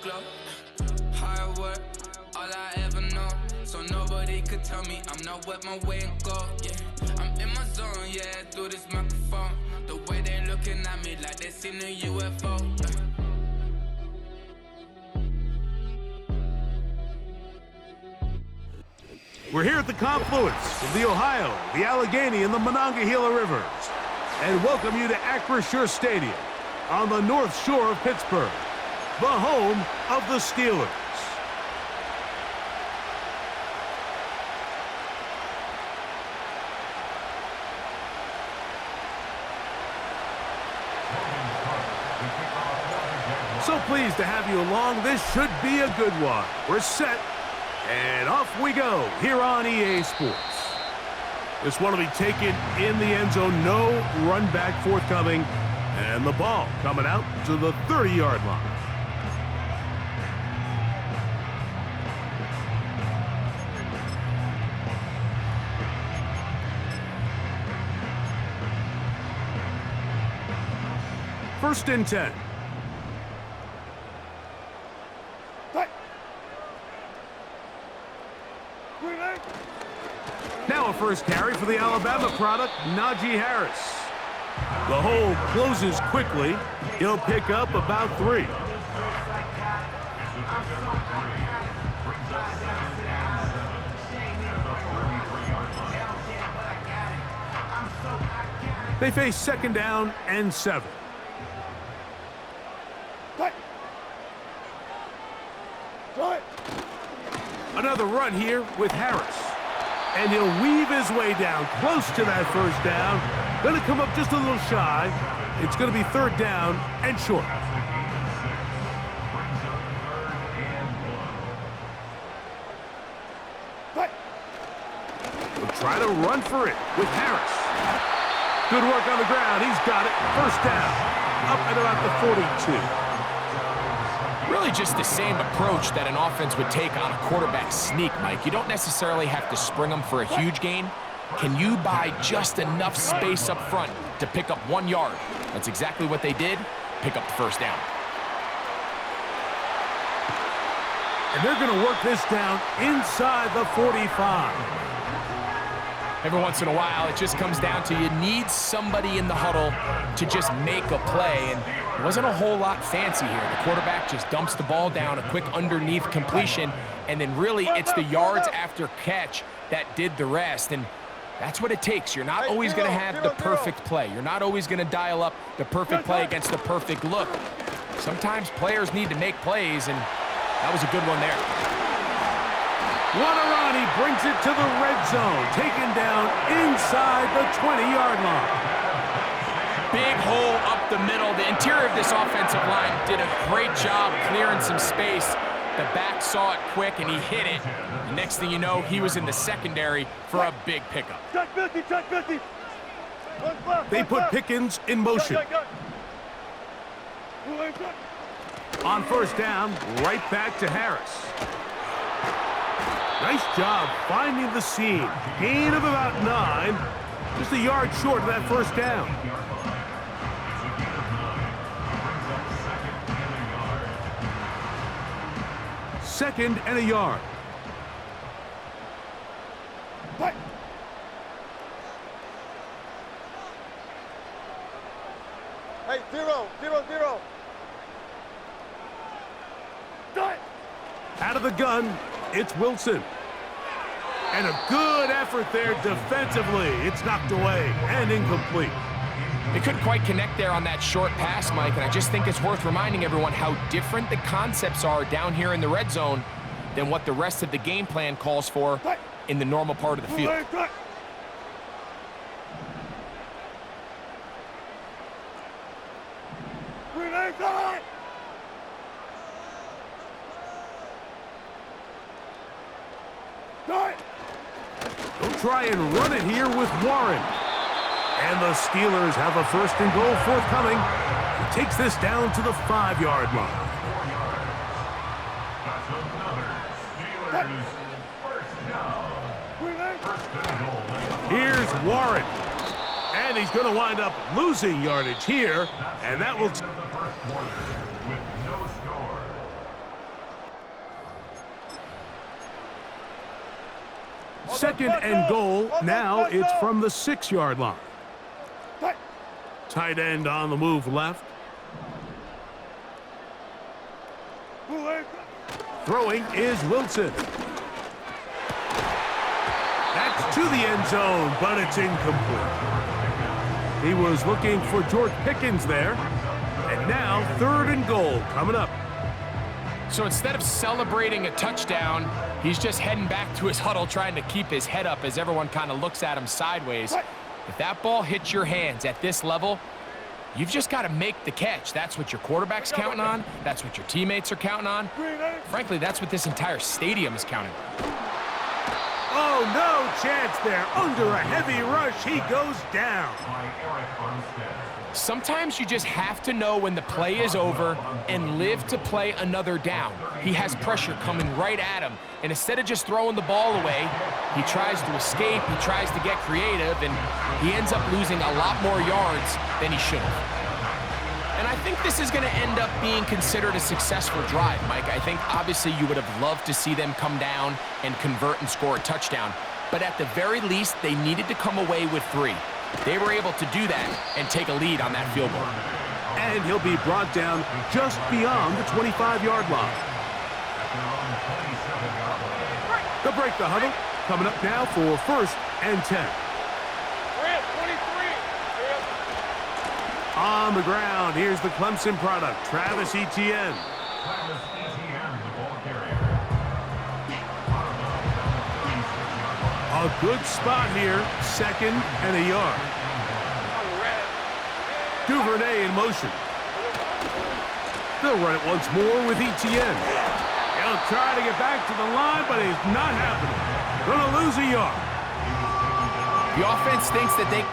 glow. Hard work, all I ever know. So nobody could tell me I'm not what my way and go. Yeah, I'm in my zone, yeah, through this microphone. The way they looking at me like they seen a UFO. We're here at the confluence of the Ohio, the Allegheny, and the Monongahela Rivers, and welcome you to Acrisure Stadium on the North Shore of Pittsburgh, the home of the Steelers. So pleased to have you along. This should be a good one. We're set. And off we go here on EA Sports. This one will be taken in the end zone. No run back forthcoming. And the ball coming out to the 30-yard line. First and 10. Now a first carry for the Alabama product, Najee Harris. The hole closes quickly. He'll pick up about 3. They face second down and 7. Another run here with Harris. And he'll weave his way down close to that first down. Going to come up just a little shy. It's going to be third down and short. We'll try to run for it with Harris. Good work on the ground. He's got it. First down. Up at about the 42. Really just the same approach that an offense would take on a quarterback sneak, Mike. You don't necessarily have to spring them for a huge gain. Can you buy just enough space up front to pick up 1 yard? That's exactly what they did. Pick up the first down. And they're going to work this down inside the 45. Every once in a while, it just comes down to you need somebody in the huddle to just make a play, and it wasn't a whole lot fancy here. The quarterback just dumps the ball down, a quick underneath completion, and then really it's the yards after catch that did the rest, and that's what it takes. You're not always going to have the perfect play. You're not always going to dial up the perfect play against the perfect look. Sometimes players need to make plays, and that was a good one there. What a run. He brings it to the red zone. Taken down inside the 20-yard line. Big hole up the middle. The interior of this offensive line did a great job clearing some space. The back saw it quick, and he hit it. The next thing you know, he was in the secondary for a big pickup. Check 50. They put Pickens in motion. On first down, right back to Harris. Nice job finding the seam. Gain of about 9. Just a yard short of that first down. Second and a yard. Hey, 0. Out of the gun, it's Wilson. And a good effort there defensively. It's knocked away and incomplete. They couldn't quite connect there on that short pass, Mike, and I just think it's worth reminding everyone how different the concepts are down here in the red zone than what the rest of the game plan calls for in the normal part of the field. They'll try and run it here with Warren. And the Steelers have a first and goal forthcoming. He takes this down to the 5-yard line. Here's Warren. And he's going to wind up losing yardage here. And that will... Second and goal. Now it's from the 6-yard line. Tight end on the move left. Throwing is Wilson. That's to the end zone, but it's incomplete. He was looking for George Pickens there. And now 3rd and goal coming up. So instead of celebrating a touchdown, he's just heading back to his huddle trying to keep his head up as everyone kind of looks at him sideways. If that ball hits your hands at this level, you've just got to make the catch. That's what your quarterback's counting on. That's what your teammates are counting on. Frankly, that's what this entire stadium is counting on. Oh, no chance there. Under a heavy rush, he goes down. Sometimes you just have to know when the play is over and live to play another down. He has pressure coming right at him, and instead of just throwing the ball away, he tries to escape, he tries to get creative, and he ends up losing a lot more yards than he should have. And I think this is going to end up being considered a successful drive, Mike. I think obviously you would have loved to see them come down and convert and score a touchdown, but at the very least, they needed to come away with 3. They were able to do that and take a lead on that field goal. And he'll be brought down just beyond the 25-yard line. They'll break the huddle. Coming up now for 1st and 10. On the ground, here's the Clemson product, Travis Etienne. A good spot here, 2nd and a yard. Duvernay in motion. They'll run it once more with Etienne. He'll try to get back to the line, but it's not happening. Gonna lose a yard. The offense thinks that they...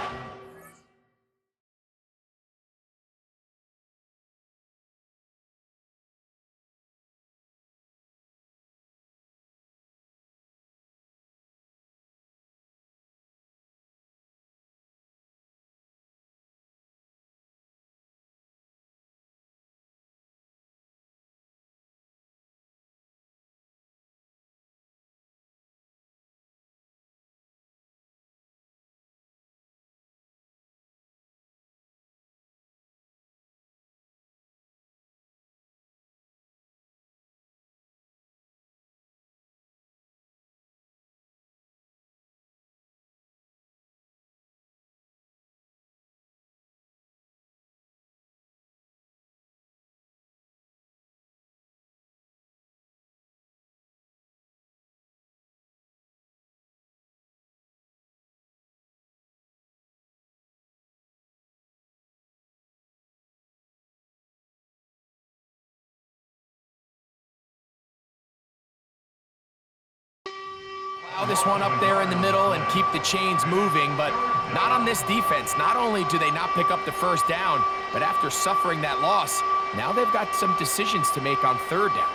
This one up there in the middle and keep the chains moving, but not on this defense. Not only do they not pick up the 1st down, but after suffering that loss, now they've got some decisions to make on 3rd down.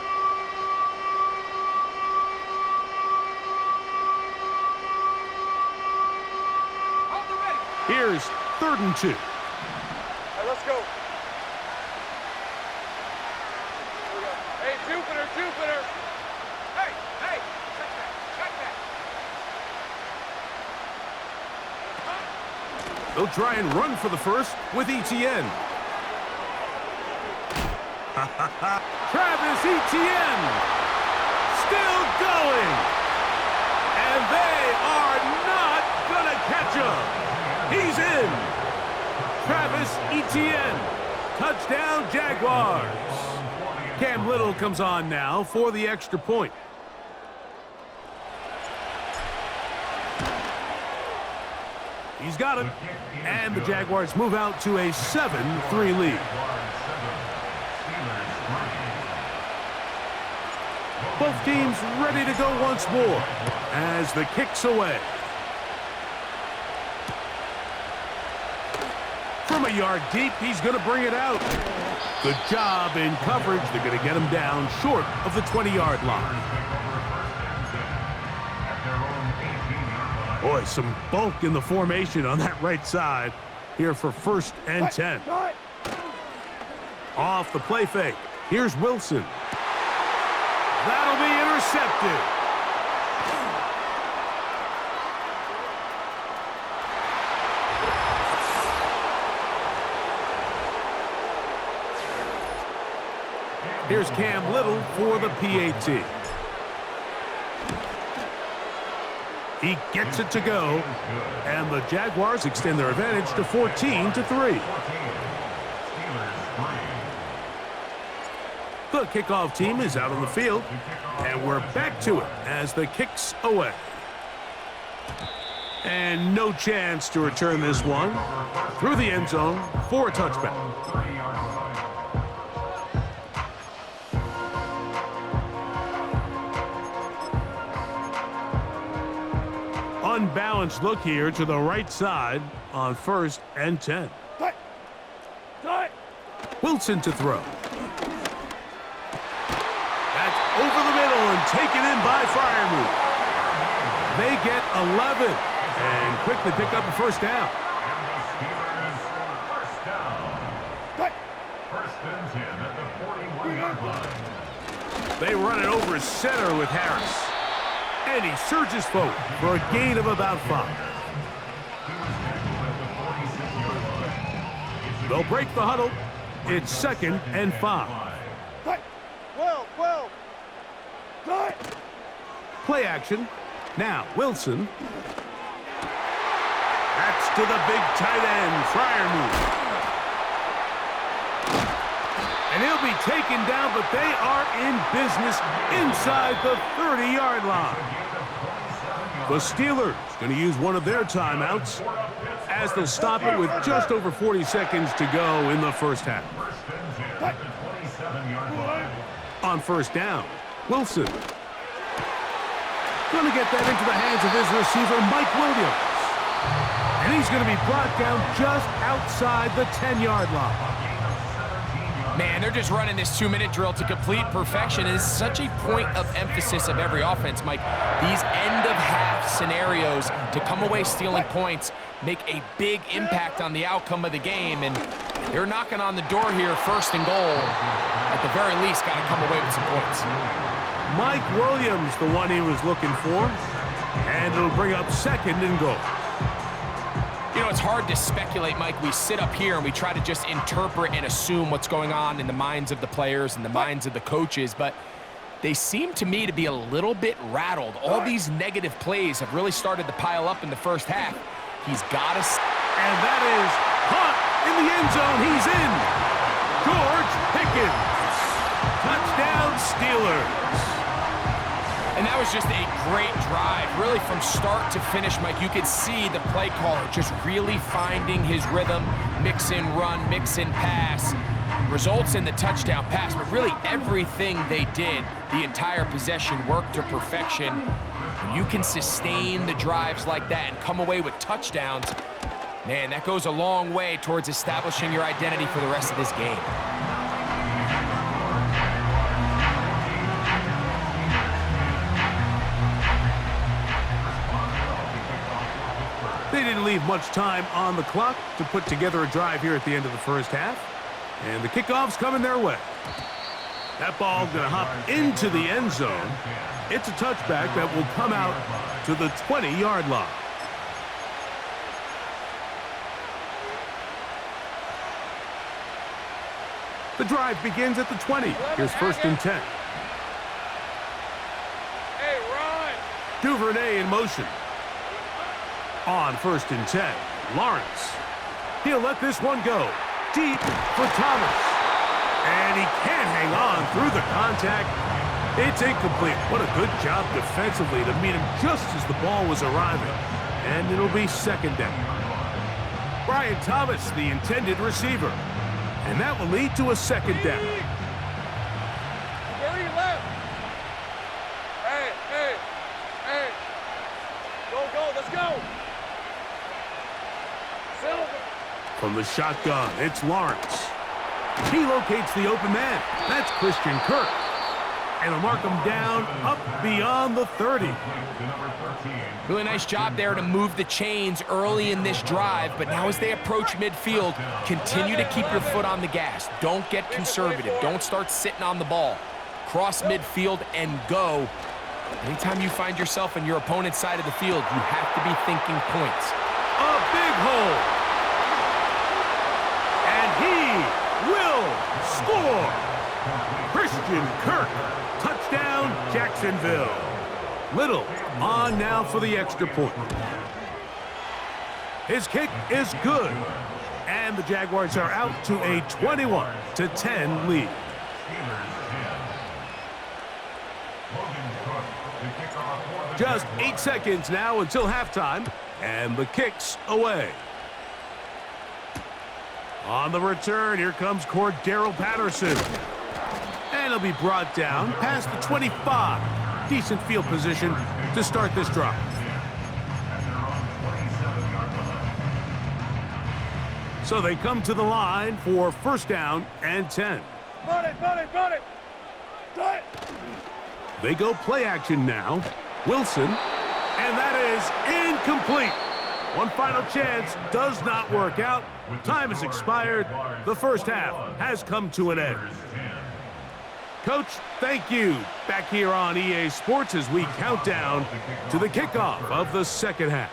Here's 3rd and 2. All right, let's go. Here we go. Hey, Jupiter. Hey, check that. They'll try and run for the 1st with Etienne. Travis Etienne still going. And they are not going to catch him. He's in. Travis Etienne. Touchdown, Jaguars. Cam Little comes on now for the extra point. He's got it. And the Jaguars move out to a 7-3 lead. Both teams ready to go once more as the kick's away. From a yard deep, he's going to bring it out. Good job in coverage. They're going to get him down short of the 20-yard line. Boy, some bulk in the formation on that right side here for 1st and 10. Off the play fake. Here's Wilson. That'll be intercepted. Here's Cam Little for the PAT. He gets it to go, and the Jaguars extend their advantage to 14-3. The kickoff team is out on the field, and we're back to it as the kick's away. And no chance to return this one through the end zone for a touchback. Unbalanced look here to the right side on 1st and 10. Wilson to throw. That's over the middle and taken in by Freiermuth. They get 11 and quickly pick up a first down. They run it over center with Harris. And he surges forward for a gain of about 5. They'll break the huddle. It's 2nd and 5. Play action. Now, Wilson. That's to the big tight end, Freiermuth. And he'll be taken down, but they are in business inside the 30-yard line. The Steelers going to use one of their timeouts as they'll stop it with just over 40 seconds to go in the first half. On first down, Wilson. Going to get that into the hands of his receiver, Mike Williams. And he's going to be brought down just outside the 10-yard line. Man, they're just running this 2-minute drill to complete perfection. It is such a point of emphasis of every offense, Mike. These end-of-half scenarios to come away stealing points make a big impact on the outcome of the game, and they're knocking on the door here, 1st and goal. At the very least, got to come away with some points. Mike Williams, the one he was looking for, and it'll bring up 2nd and goal. You know, it's hard to speculate, Mike. We sit up here and we try to just interpret and assume what's going on in the minds of the players and the minds of the coaches, but they seem to me to be a little bit rattled. All these negative plays have really started to pile up in the first half. He's got us. And that is caught in the end zone. He's in. George Pickens. Touchdown, Steelers. And that was just a great drive, really from start to finish, Mike. You could see the play caller just really finding his rhythm, mix and run, mix and pass. Results in the touchdown pass, but really everything they did, the entire possession worked to perfection. When you can sustain the drives like that and come away with touchdowns, man, that goes a long way towards establishing your identity for the rest of this game. They didn't leave much time on the clock to put together a drive here at the end of the first half. And the kickoff's coming their way. That ball going to hop into the end zone. It's a touchback that will come out to the 20-yard line. The drive begins at the 20. Here's 1st and 10. Hey, Ron! Duvernay in motion. On 1st and 10, Lawrence. He'll let this one go. Deep for Thomas. And he can't hang on through the contact. It's incomplete. What a good job defensively to meet him just as the ball was arriving. And it'll be 2nd down. Brian Thomas, the intended receiver. And that will lead to a 2nd down. Where are you left? Hey! Go, let's go! Silver! From the shotgun, it's Lawrence. He locates the open man. That's Christian Kirk. And he'll mark him down up beyond the 30. Really nice job there to move the chains early in this drive, but now as they approach midfield, continue to keep your foot on the gas. Don't get conservative. Don't start sitting on the ball. Cross midfield and go. Anytime you find yourself on your opponent's side of the field, you have to be thinking points. A big hole. And he will score. Christian Kirk. Touchdown, Jacksonville. Little on now for the extra point. His kick is good. And the Jaguars are out to a 21-10 lead. Just 8 seconds now until halftime, and the kick's away. On the return, here comes Cordero Patterson. And he'll be brought down past the 25. Decent field position to start this drive. So they come to the line for first down and 10. Run it, run it, run it. Do it. They go play action now. Wilson, and that is incomplete. One final chance does not work out. Time has expired. The first half has come to an end. Coach, thank you. Back here on EA Sports as we count down to the kickoff of the second half.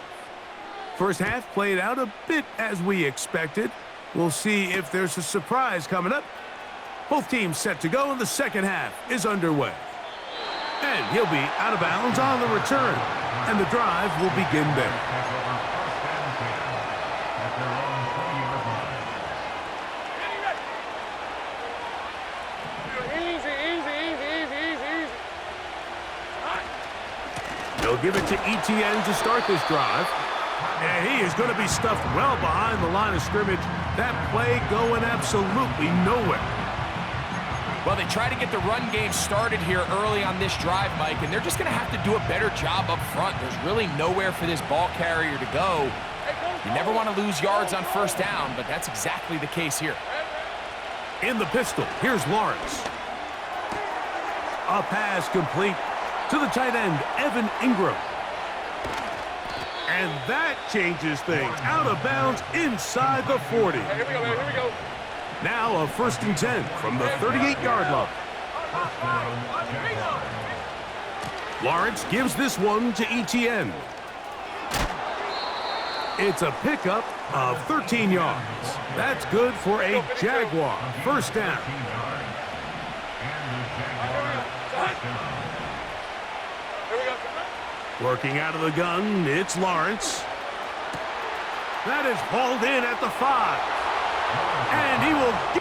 First half played out a bit as we expected. We'll see if there's a surprise coming up. Both teams set to go, and the second half is underway. And he'll be out of bounds on the return, and the drive will begin there. They'll give it to ETN to start this drive. And he is going to be stuffed well behind the line of scrimmage. That play going absolutely nowhere. Well, they try to get the run game started here early on this drive, Mike, and they're just going to have to do a better job up front. There's really nowhere for this ball carrier to go. You never want to lose yards on first down, but that's exactly the case here. In the pistol, here's Lawrence. A pass complete to the tight end, Evan Ingram. And that changes things. Out of bounds inside the 40. Here we go, man. Here we go. Now a 1st and 10 from the 38-yard line. Lawrence gives this one to ETN. It's a pickup of 13 yards. That's good for a Jaguar first down. Working out of the gun, it's Lawrence. That is hauled in at the 5. And he will